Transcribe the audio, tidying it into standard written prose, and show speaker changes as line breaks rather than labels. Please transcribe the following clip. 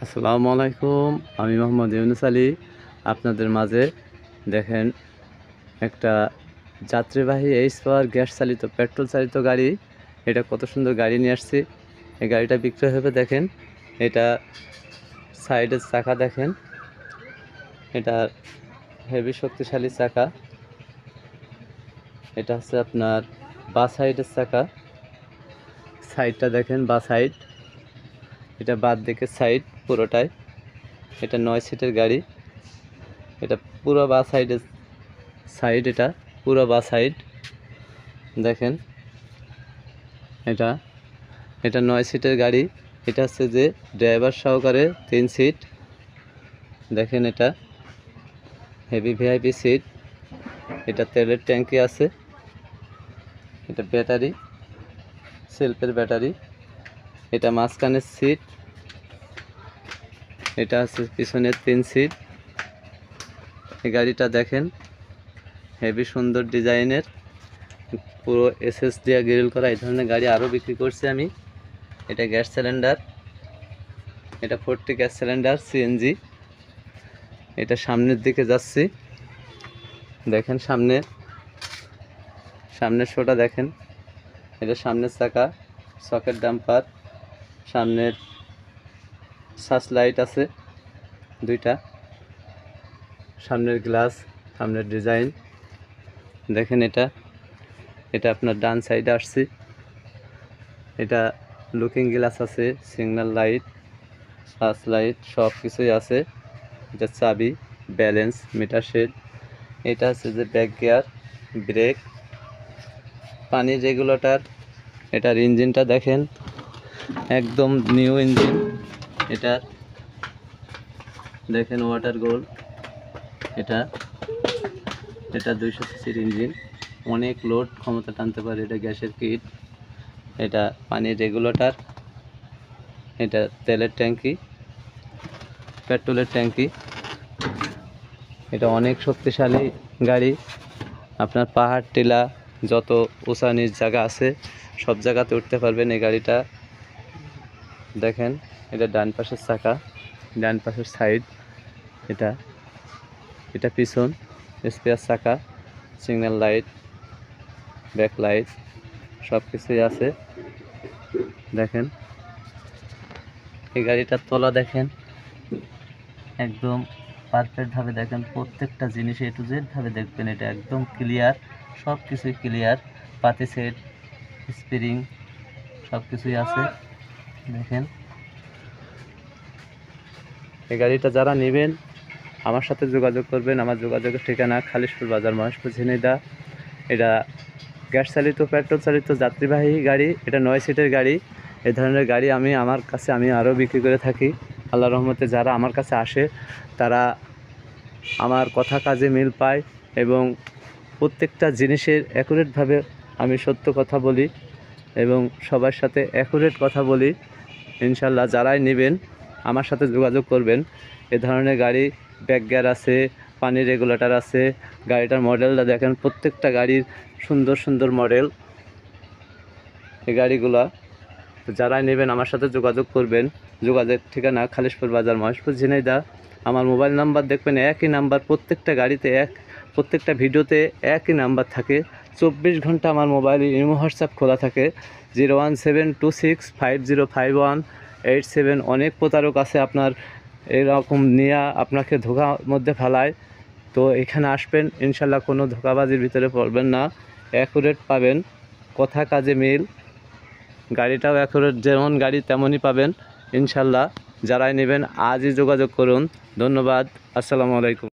আসসালামু আলাইকুম। আমি মোহাম্মদ ইউনুস আলী আপনাদের মাঝে। দেখেন, একটা যাত্রীবাহী এইচ পাওয়ার গ্যাস চালিত পেট্রোল চালিত গাড়ি। এটা কত সুন্দর গাড়ি নিয়ে আসছি। এই গাড়িটা বিক্রয় হবে। দেখেন, এটা সাইডের চাকা দেখেন, এটা হেভি শক্তিশালী চাকা। এটা হচ্ছে আপনার বা সাইডের চাকা। সাইডটা দেখেন, বা সাইড, এটা বাদ দিকে সাইড পুরোটাই। এটা 9 সিটের গাড়ি। এটা পুরো বা সাইডের সাইড, এটা পুরো বা সাইড দেখেন। এটা এটা 9 সিটের গাড়ি। এটা হচ্ছে যে ড্রাইভার সহকারে 3 সিট দেখেন। এটা হেভি ভিআইপি সিট। এটা তেলের ট্যাঙ্কি আছে। এটা ব্যাটারি, সেলফের ব্যাটারি। এটা মাঝখানের সিট। এটা হচ্ছে পিছনের 3 সিট। এই গাড়িটা দেখেন, হেভি সুন্দর ডিজাইনের, পুরো এসএস দিয়ে গ্রিল করা। এই ধরনের গাড়ি আরও বিক্রি করছি আমি। এটা গ্যাস সিলিন্ডার, এটা 40 গ্যাস সিলিন্ডার সিএনজি। এটা সামনের দিকে যাচ্ছি দেখেন, সামনের শোটা দেখেন। এটা সামনের চাকা, সকেট ডাম্পার, সামনের সার্চ লাইট আছে 2টা, সামনের গ্লাস, সামনের ডিজাইন দেখেন। এটা আপনার ডান সাইডে আসছি। এটা লুকিং গ্লাস আছে, সিগন্যাল লাইট, সার্চ লাইট সব কিছুই আছে। এটা চাবি, ব্যালেন্স, মিটার শেড। এটা হচ্ছে যে ব্যাক গিয়ার, ব্রেক, পানি রেগুলেটর। এটার ইঞ্জিনটা দেখেন, একদম নিউ ইঞ্জিন। এটা দেখেন ওয়াটার গোল্ড। এটা 200 সিসির ইঞ্জিন, অনেক লোড ক্ষমতা টানতে পারে। এটা গ্যাসের কিট। এটা পানির রেগুলেটর। এটা তেলের ট্যাঙ্কি, পেট্রোলের ট্যাঙ্কি। এটা অনেক শক্তিশালী গাড়ি। আপনার পাহাড় টিলা যত উঁচা নিচ জায়গা আছে সব জায়গাতে উঠতে পারবেন এই গাড়িটা দেখেন। এটা ডান পাশের চাকা, ডান পাশের সাইড। এটা পিছন স্পেয়ার চাকা, সিগন্যাল লাইট, ব্যাক লাইট সব কিছুই আছে দেখেন। এই গাড়িটার তলা দেখেন, একদম পারফেক্টভাবে দেখেন। প্রত্যেকটা জিনিস এ টু জেড ভাবে দেখবেন। এটা একদম ক্লিয়ার, সব কিছুই ক্লিয়ার। পাতি সেট, স্প্রিং সব কিছুই আছে দেখেন। এই গাড়িটা যারা নেবেন আমার সাথে যোগাযোগ করবেন। আমার যোগাযোগের ঠিকানা খালিশপুর বাজার, মহেশপুর, ঝিনাইদহ। এটা গ্যাস চালিত পেট্রোল চালিত যাত্রীবাহী গাড়ি। এটা 9 সিটের গাড়ি। এই ধরনের গাড়ি আমার কাছে আরও বিক্রি করে থাকি। আল্লাহর রহমতে যারা আমার কাছে আসে তারা আমার কথা কাজে মিল পায় এবং প্রত্যেকটা জিনিসের অ্যাকুরেটভাবে আমি সত্য কথা বলি এবং সবার সাথে অ্যাকুরেট কথা বলি। ইনশাল্লাহ যারাই নেবেন আমার সাথে যোগাযোগ করবেন। এ ধরনের গাড়ি ব্যাক গিয়ার আছে, পানির রেগুলেটর আছে। গাড়িটার মডেলটা দেখেন, প্রত্যেকটা গাড়ির সুন্দর সুন্দর মডেল এই গাড়িগুলা। যারাই নেবেন আমার সাথে যোগাযোগ করবেন। যোগাযোগ ঠিকানা খালিশপুর বাজার, মহেশপুর, ঝিনাইদহ। আমার মোবাইল নাম্বার দেখবেন একই নাম্বার, প্রত্যেকটা গাড়িতে প্রত্যেকটা ভিডিওতে একই নাম্বার থাকে। 24 ঘন্টা আমার মোবাইলে ইমো হোয়াটসঅ্যাপ খোলা থাকে। 01726505187। অনেক প্রতারক আছে আপনার এরকম নিয়ে আপনাকে ধোঁকার মধ্যে ফেলায়। তো এখানে আসবেন, ইনশাল্লাহ কোনো ধোঁকাবাজির ভিতরে পড়বেন না, অ্যাকুরেট পাবেন, কথা কাজে মিল। গাড়িটাও অ্যাকুরেট, যেমন গাড়ি তেমনই পাবেন ইনশাল্লাহ। যারাই নেবেন আজই যোগাযোগ করুন। ধন্যবাদ। আসসালামু আলাইকুম।